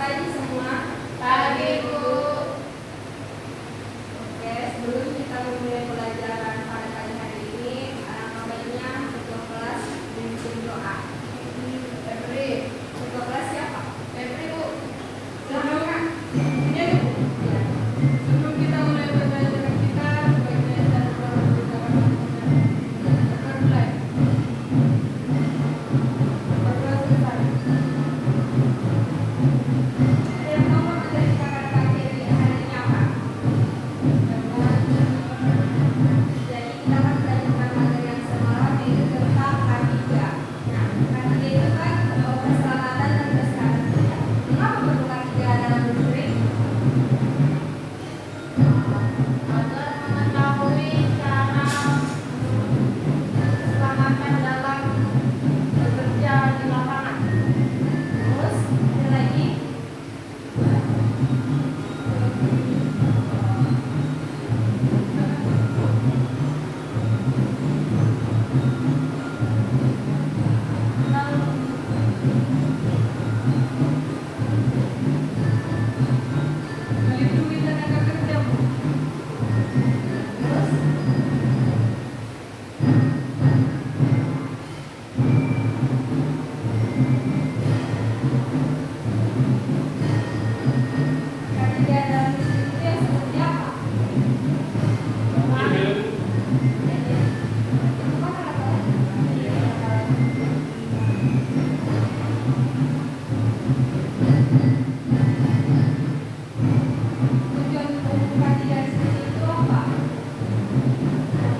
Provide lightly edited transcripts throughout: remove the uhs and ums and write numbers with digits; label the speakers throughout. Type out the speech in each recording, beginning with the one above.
Speaker 1: pagi semua.
Speaker 2: Pagi, Bu.
Speaker 1: Oke, sebelum kita memulai pelajaran pada pagi hari ini, alangkah baiknya ketua kelas memimpin doa.
Speaker 2: Febri.
Speaker 1: Ketua kelas siapa?
Speaker 2: Febri, Bu.
Speaker 1: Silakan, Kak.
Speaker 2: Ini ya, Bu.
Speaker 1: Ya.
Speaker 2: Sebelum kita mulai pembelajaran kita, sebaiknya kita berdoa mulai. Berdoa sebentar.
Speaker 1: Ada yang tahu materi kita pada pagi hari ini apa? Jadi kita akan belajar tentang materi yang semalam, yaitu tentang K3. Nah, K3 itu kan keselamatan dan kesehatan kerja. Mengapa perlu K3 dalam listrik?
Speaker 2: Agar mengetahui cara keselamatan dalam bekerja di lapangan.
Speaker 1: Terus ada lagi?
Speaker 2: Melindungi tenaga kerja, Bu.
Speaker 1: Terus K3 dalam listrik itu yang seperti apa? Itu kan alat-alat. Tujuan umum K3 listrik itu apa?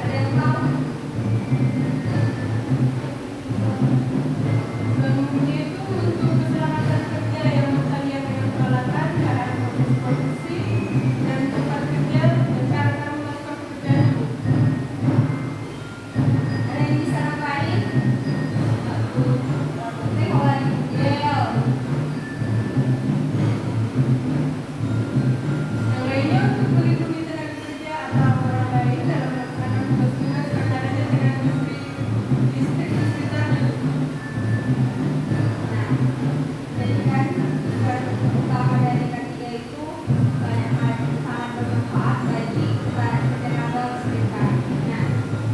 Speaker 1: Ada yang tahu?
Speaker 2: Umumnya itu untuk keselamatan kerja yang berkaitan dengan peralatan, cara produksi, dan tempat kerja, dan cara melakukan pekerjaan.
Speaker 1: Ada yang bisa ngapain? Tengok lagi. Yel.
Speaker 2: Yang lainnya untuk melindungi tenaga kerja atau orang lain dalam melaksanakan tugas-tugas berkaitan dengan listrik kesulitan.
Speaker 1: Nah, jadi kan tujuan utama dari K3 itu banyak hal sangat bermanfaat bagi para pekerja kabel listrikan. Nah,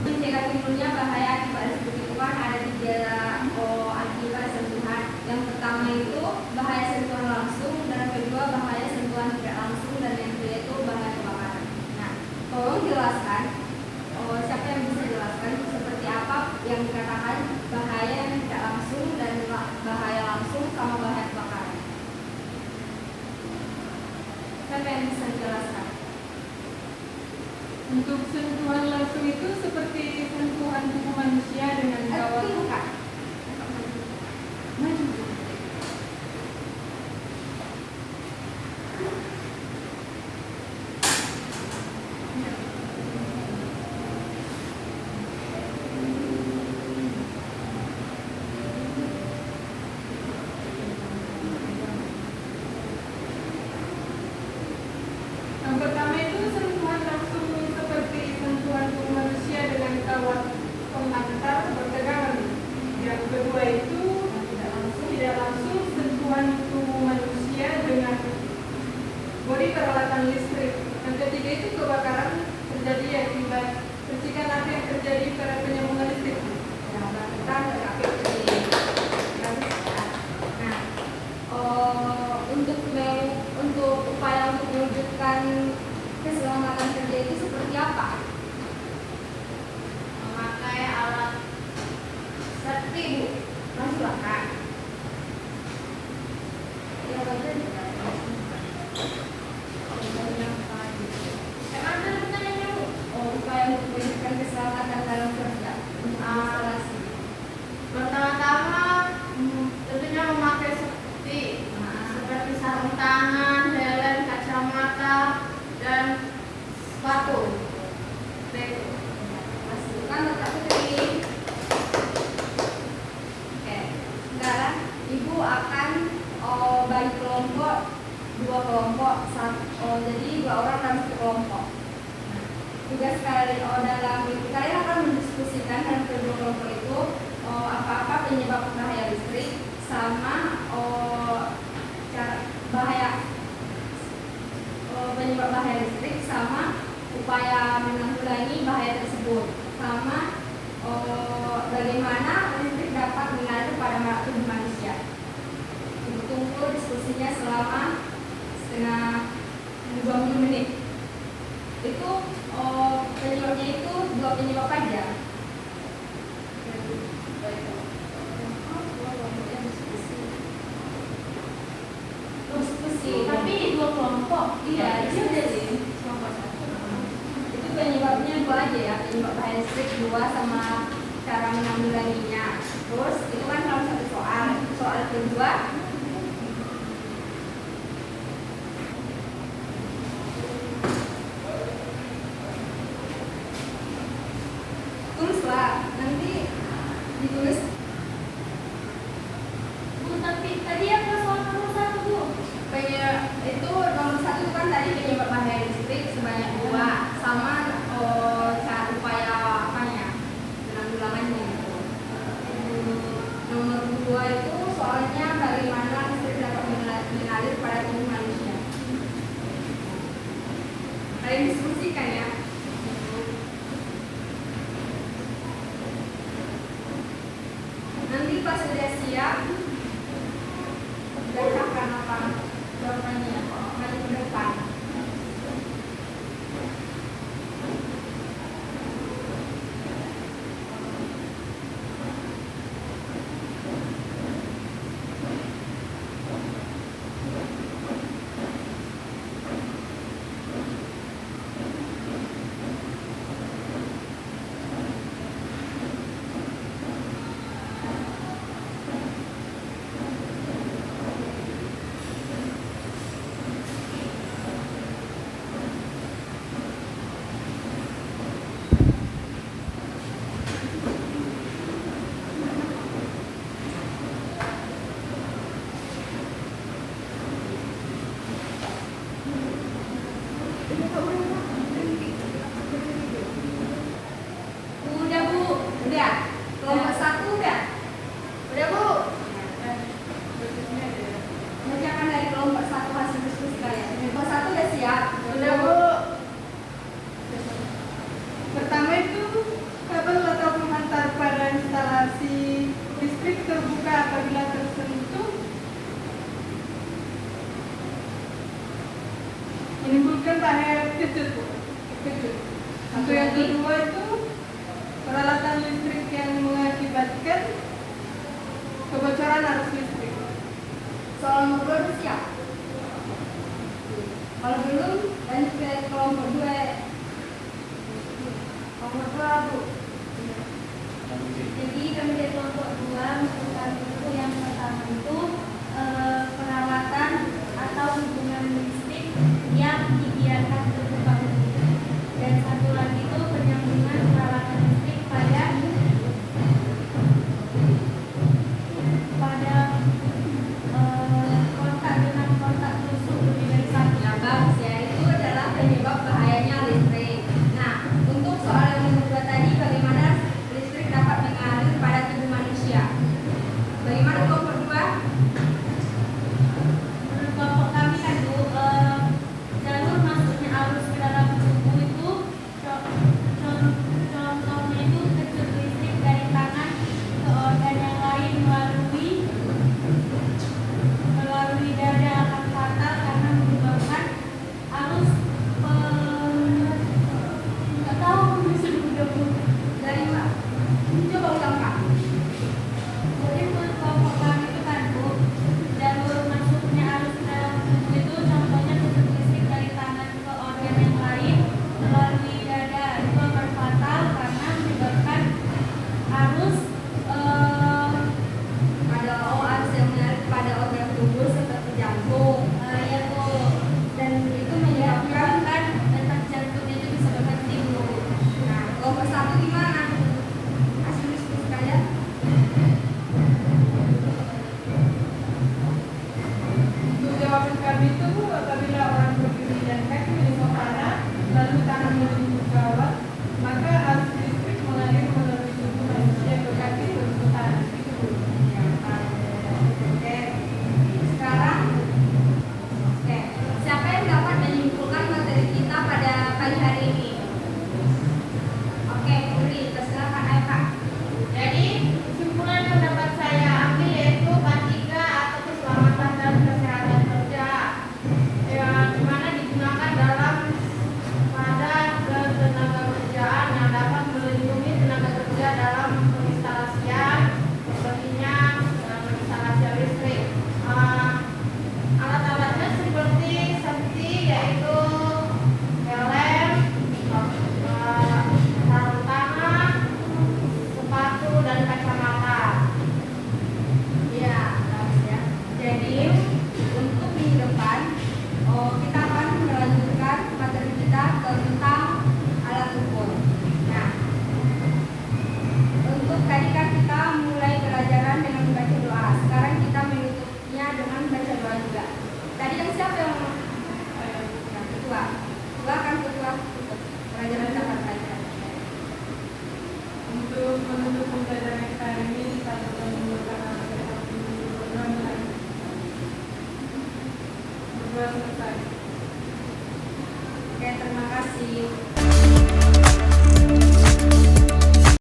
Speaker 1: mencegah timbulnya bahaya akibat listrik itu kan ada tiga akibat sentuhan. Yang pertama itu bahaya sentuhan langsung, dan yang kedua bahaya sentuhan tidak langsung, dan yang ketiga itu bahaya kebakaran. Nah, tolong jelaskan, siapa yang bisa jelaskan seperti apa yang dikatakan bahaya yang tidak langsung dan bahaya langsung sama bahaya kebakaran? Siapa yang bisa jelaskan?
Speaker 2: Untuk sentuhan langsung itu seperti sentuhan tubuh manusia dengan kawat.
Speaker 1: Bukan.
Speaker 2: Maju. Yang pertama itu sentuhan langsung seperti sentuhan tubuh manusia dengan kawat pengantar bertegangan. Yang kedua itu tidak langsung sentuhan tubuh manusia dengan bodi peralatan listrik. Yang ketiga itu kebakaran terjadi akibat percikan api yang terjadi pada penyambungan listrik.
Speaker 1: Nah, kita berkapit di Nah, untuk upaya untuk mewujudkan keselamatan kerja itu seperti apa?
Speaker 2: Memakai alat
Speaker 1: Safety, Bu. Masuklah, Kak. Ya, baca juga.
Speaker 2: Emang ada pertanyaannya, Bu?
Speaker 1: Upaya untuk mewujudkan keselamatan dalam kerja untuk instalasi.
Speaker 2: Pertama-tama tentunya memakai seperti sarung tangan, helm, kacamata, dan sepatu. Itu.
Speaker 1: Masukkan letak kering. Oke, sekarang Ibu akan bagi kelompok, dua kelompok, jadi dua orang dalam satu kelompok. Nah, tugas kalian kalian akan mendiskusikan dalam kedua kelompok itu apa-apa penyebab bahaya listrik sama cara bahaya upaya menanggulangi bahaya tersebut, sama bagaimana listrik dapat mengalir pada tubuh manusia. Tunggu diskusinya selama setengah 20 menit. Itu penyebabnya itu 2 penyebab aja. Diskusi.
Speaker 3: Tapi di 2 kelompok.
Speaker 1: Iya, itu udah sih. Itu penyebabnya 2 aja ya, penyebab bahaya listrik 2 sama cara menanggulanginya. Terus itu kan salah satu soal. Soal kedua, tulislah, nanti ditulis.
Speaker 3: Bu, tapi tadi apa soal nomor 1, Bu?
Speaker 1: Itu nomor 1 itu kan tadi penyebab bahaya listrik sebanyak 2 sama cara upaya apanya penanggulangannya gitu. Nomor 2 itu soalnya bagaimana listrik dapat mengalir pada tubuh manusia. Kalian diskusikan ya. Nanti pas sudah siap, bacakan apa jawabannya, maju ke depan. Udah Bu, udah. Kelompok 1 udah. Udah Bu. Bacakan dari kelompok 1 hasil diskusi kalian. Kelompok 1 udah siap.
Speaker 2: Udah, Bu. Pertama itu kabel atau penghantar pada instalasi listrik terbuka apabila tersentuh menimbulkan bahaya kejut. Untuk yang kedua itu peralatan listrik yang mengakibatkan kebocoran arus listrik.
Speaker 1: Soal nomor 2 udah siap. Kalau belum, lanjut ke kelompok 2. Kelompok 2 Bu.
Speaker 3: Jadi kami dari kelompok 2 merupakan itu yang pertama itu peralatan atau hubungan listrik yang dibiarkan terbuka untuk. Dan satu lagi itu penyambungan peralatan listrik pada kontak dengan kontak tusuk lebih dari satu.
Speaker 1: Ya bagus ya, itu adalah penyebab bahayanya listrik. Nah, untuk soal yang nomor 2 tadi, bagaimana listrik dapat mengalir pada tubuh manusia. Bagaimana kelompok 2?
Speaker 3: Menurut kelompok kami kan Bu, jalur masuknya arus ke dalam tubuh itu contohnya itu kejut listrik dari tangan ke organ yang lain melalui dada akan fatal karena menyebabkan arus nggak tahu bisa udah Bu.
Speaker 1: Dari Mbak. Coba ulang Kak.
Speaker 3: Jadi menurut kelompok kami itu kan Bu, jalur masuknya arus ke dalam tubuh itu contohnya kejut listrik dari tangan ke organ yang lain melalui dada itu akan fatal karena menyebabkan arus
Speaker 1: Ada arus yang mengalir pada organ tubuh seperti jantung.
Speaker 3: ya Bu, dan itu menyebabkan detak jantungnya itu bisa berhenti Bu.
Speaker 1: Nah, kelompok 1 gimana? Hasil diskusi kalian?
Speaker 2: Untuk jawaban kami itu apabila orang berdiri dan kaki menyentuh tanah lalu tangan menyentuh kawat maka arus listrik mengalir melalui tubuh manusia ke kaki menyentuh tanah. Itu Bu.
Speaker 1: Oke. Sekarang, siapa yang dapat menyimpulkan materi kita pada pagi hari ini?
Speaker 2: sudah selesai.
Speaker 1: Oke, terima kasih.